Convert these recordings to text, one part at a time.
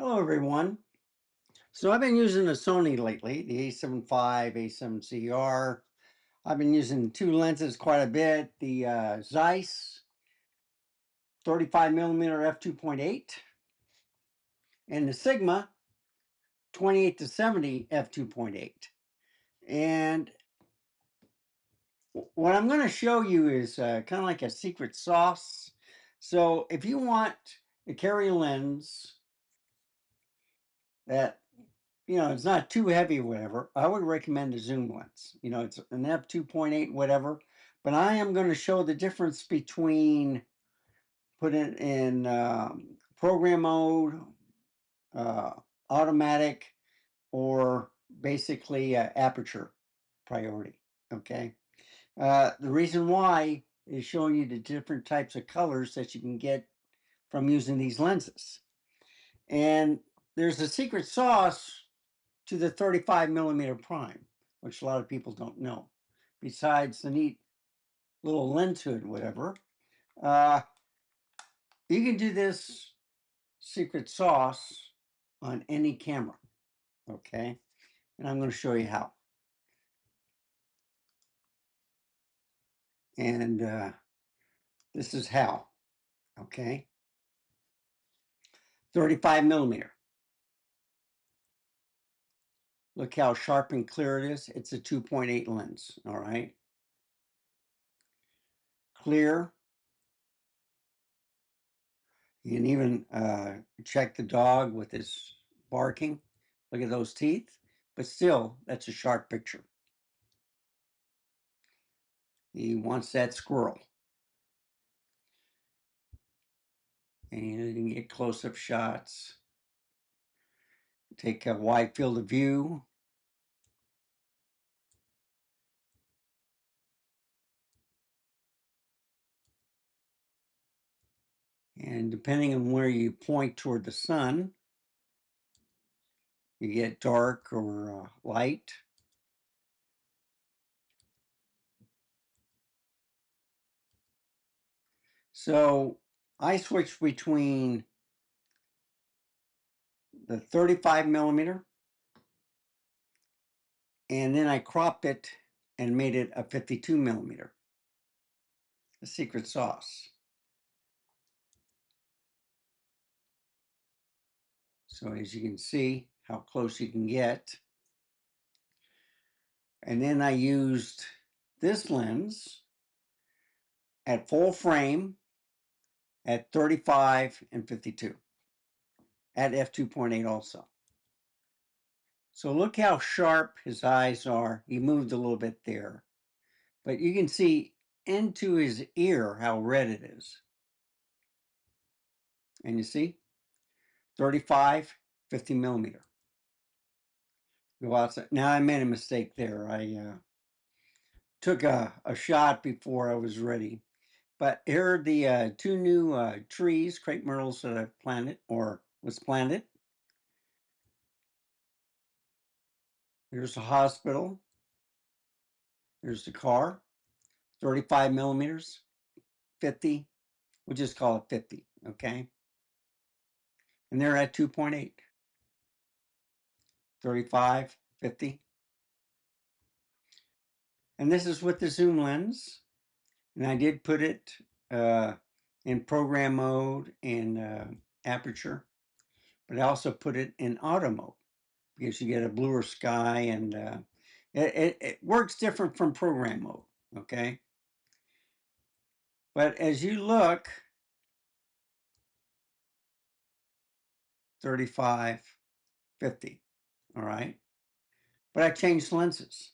Hello, everyone. So I've been using the Sony lately, the A7 IV, A7CR. I've been using two lenses quite a bit, the Zeiss 35 millimeter f2.8 and the Sigma 28 to 70 f2.8. And what I'm going to show you is kind of like a secret sauce. So if you want to carry a lens that it's not too heavy or whatever, I would recommend a zoom lens. It's an f2.8 whatever, but I am going to show the difference between put it in program mode, uh, automatic, or basically aperture priority. Okay. The reason why is showing you the different types of colors that you can get from using these lenses. And there's a secret sauce to the 35 millimeter prime, which a lot of people don't know. Besides the neat little lens hood, whatever, uh, you can do this secret sauce on any camera, okay? And I'm going to show you how. And this is how, okay? 35 millimeter. Look how sharp and clear it is. It's a 2.8 lens, all right? Clear. You can even check the dog with his barking. Look at those teeth. But still, that's a sharp picture. He wants that squirrel. And you can get close-up shots. Take a wide field of view. And depending on where you point toward the sun, you get dark or light. So I switched between the 35 millimeter and then I cropped it and made it a 52 millimeter. The secret sauce. So as you can see how close you can get. And then I used this lens at full frame at 35 and 52 at f2.8 also. So look how sharp his eyes are. He moved a little bit there, but you can see into his ear how red it is. And you see 35, 50 millimeter. Go outside. Now I made a mistake there. I took a shot before I was ready. But here are the two new trees, crepe myrtles that I've planted or was planted. Here's the hospital. Here's the car, 35 millimeters, 50. We'll just call it 50, okay? And they're at 2.8, 35, 50. And this is with the zoom lens. And I did put it in program mode and aperture, but I also put it in auto mode because you get a bluer sky and it works different from program mode, okay? But as you look, 35, 50, all right? But I changed lenses.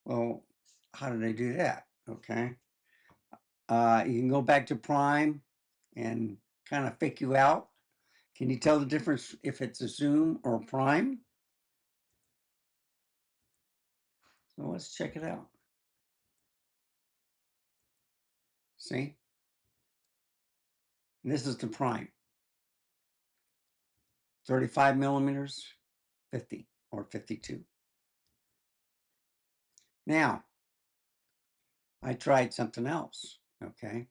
Well, how did I do that? Okay. You can go back to prime and kind of fake you out. Can you tell the difference if it's a zoom or a prime? So let's check it out. See? And this is the prime. 35 millimeters, 50 or 52. Now, I tried something else, okay?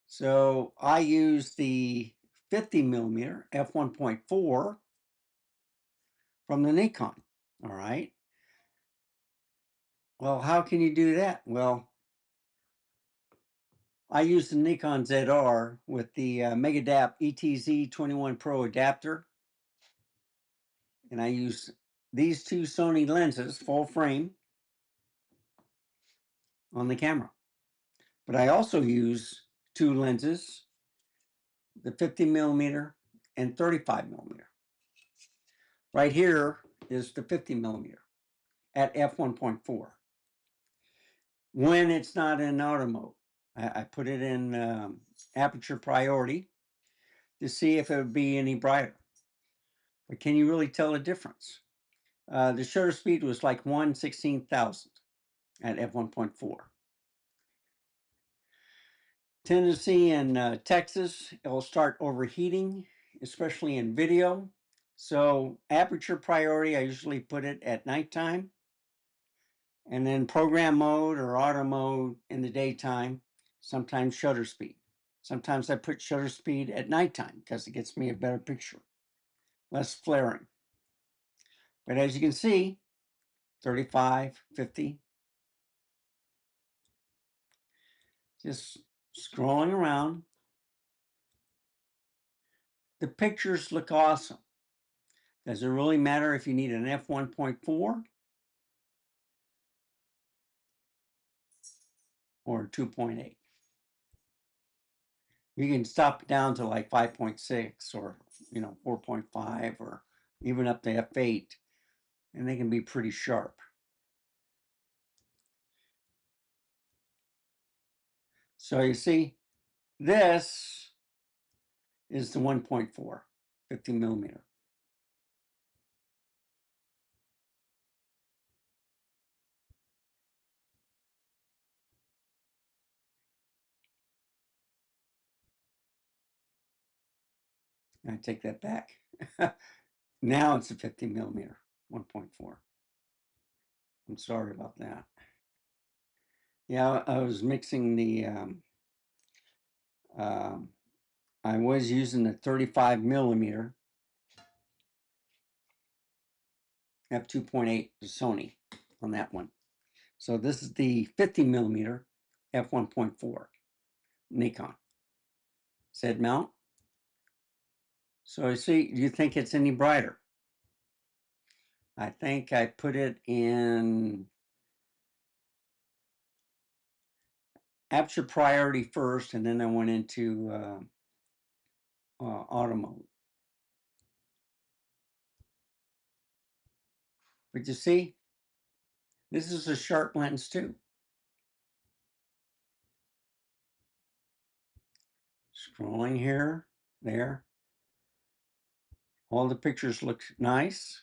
So I used the 50 millimeter f1.4 from the Nikon. All right. Well, how can you do that? Well, I use the Nikon ZR with the Megadap ETZ21 Pro adapter. And I use these two Sony lenses, full frame, on the camera. But I also use two lenses, the 50 millimeter and 35 millimeter. Right here is the 50 millimeter at f1.4. When it's not in auto mode, I put it in aperture priority to see if it would be any brighter. But can you really tell a difference? The shutter speed was like 1/16,000 at f1.4. Tennessee and Texas, it will start overheating, especially in video. So aperture priority, I usually put it at nighttime. And then program mode or auto mode in the daytime, sometimes shutter speed. Sometimes I put shutter speed at nighttime because it gets me a better picture, less flaring. But as you can see, 35, 50, just scrolling around. The pictures look awesome. Does it really matter if you need an f1.4 or 2.8? You can stop down to like 5.6 or 4.5 or even up to f8, and they can be pretty sharp. So you see, this is the 1.4, 50 millimeter. I take that back. Now it's a 50 millimeter, 1.4. I'm sorry about that. Yeah, I was mixing the, I was using the 35 millimeter f2.8 Sony on that one. So this is the 50 millimeter f1.4 Nikon. Said mount. So I see, do you think it's any brighter? I think I put it in aperture priority first, and then I went into auto mode. But you see, this is a sharp lens too. Scrolling here, there. All the pictures look nice.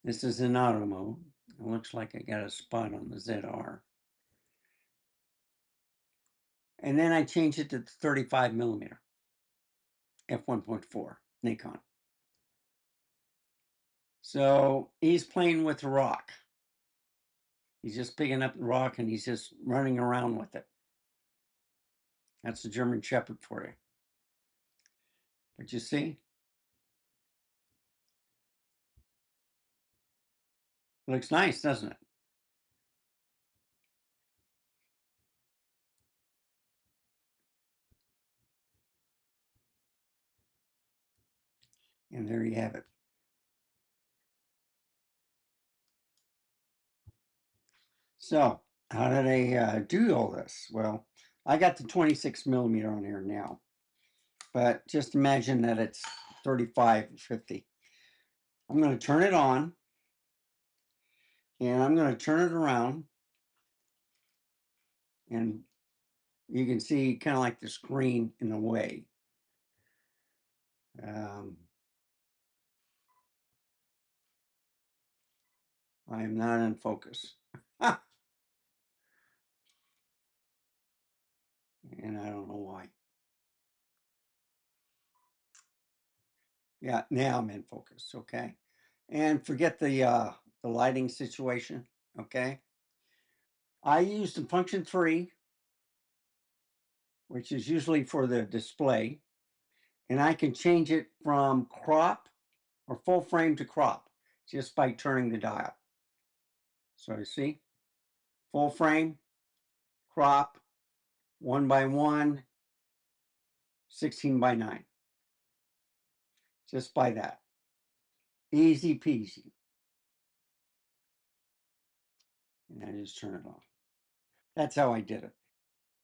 This is in auto mode. It looks like I got a spot on the ZR. And then I changed it to 35 millimeter f1.4 Nikon. So he's playing with the rock. He's just picking up the rock and he's just running around with it. That's the German Shepherd for you. But you see, looks nice, doesn't it? And there you have it. So how did I do all this? Well, I got the 26 millimeter on here now, but just imagine that it's 35 or 50. I'm going to turn it on and I'm going to turn it around, and you can see kind of like the screen in a way. I am not in focus. And I don't know why. Yeah, now I'm in focus, okay? And forget the lighting situation, okay? I use the function 3, which is usually for the display. And I can change it from crop or full frame to crop just by turning the dial. So you see, full frame, crop, 1:1, 16:9. Just by that. Easy peasy. And I just turn it off. That's how I did it.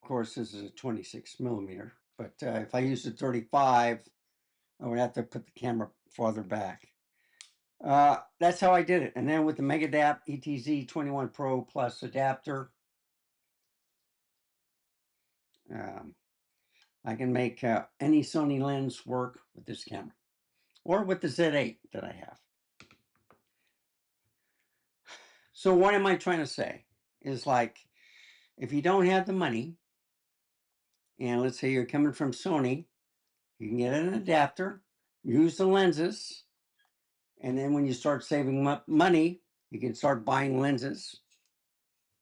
Of course, this is a 26mm, but if I used a 35, I would have to put the camera farther back. That's how I did it. And then with the Megadapt ETZ 21 Pro Plus adapter, I can make any Sony lens work with this camera or with the Z8 that I have. So what am I trying to say is, like, if you don't have the money, and let's say you're coming from Sony, you can get an adapter, use the lenses, and then when you start saving money, you can start buying lenses.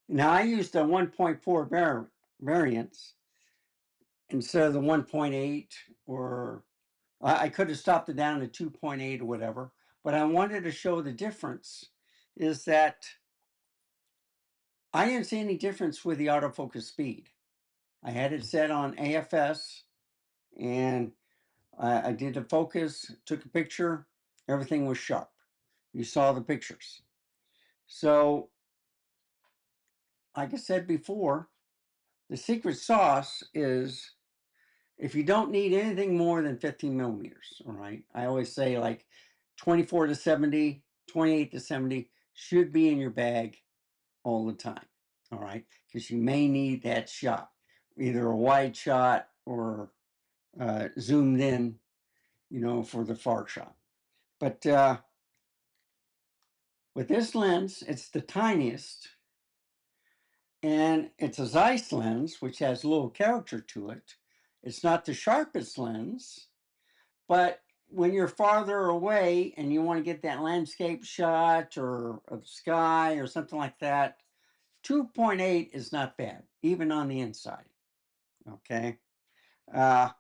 Now I used a 1.4 variants instead of the 1.8, or I could have stopped it down to 2.8 or whatever, but I wanted to show the difference is that I didn't see any difference with the autofocus speed. I had it set on AFS, and I did the focus, took a picture, everything was sharp. You saw the pictures. So, like I said before, the secret sauce is if you don't need anything more than 15mm, all right? I always say like 24 to 70, 28 to 70 should be in your bag all the time, all right? Because you may need that shot, either a wide shot or zoomed in, for the far shot. But with this lens, it's the tiniest, and it's a Zeiss lens, which has a little character to it. It's not the sharpest lens, but when you're farther away and you want to get that landscape shot or of sky or something like that, 2.8 is not bad, even on the inside. Okay. Now,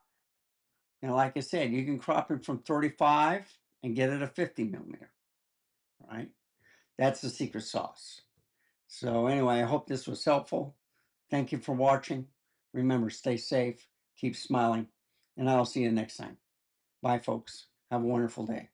like I said, you can crop it from 35 and get it a 50mm, right? That's the secret sauce. So anyway, I hope this was helpful. Thank you for watching. Remember, stay safe, keep smiling, and I'll see you next time. Bye, folks. Have a wonderful day.